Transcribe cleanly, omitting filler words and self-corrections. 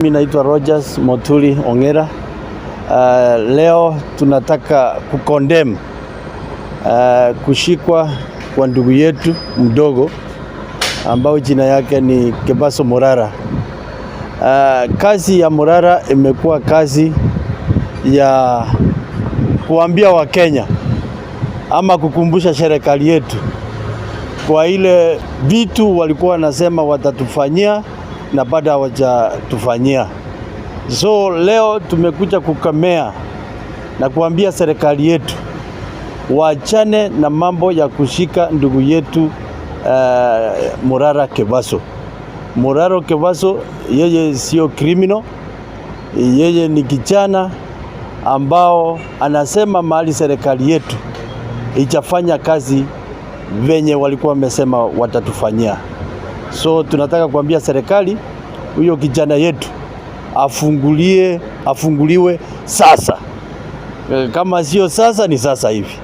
Mimi naitwa Rogers Moturi Ongera. Leo tunataka kukondem kushikwa kwa ndugu yetu mdogo ambao jina yake ni Kebaso Morara. Kazi ya Morara imekuwa kazi ya kuambia Wakenya ama kukumbusha serikali yetu kwa ile vitu walikuwa wanasema watatufanyia na baada hawajatufanyia. So leo tumekuja kukamea na kuambia serikali yetu waachane na mambo ya kushika ndugu yetu Morara Kebaso. Morara Kebaso yeye sio criminal, yeye ni kijana ambao anasema mahali serikali yetu itafanya kazi venye walikuwa wamesema watatufanyia. So tunataka kuambia serikali huyo kijana yetu afunguliwe sasa. Kama sio sasa ni sasa hivi.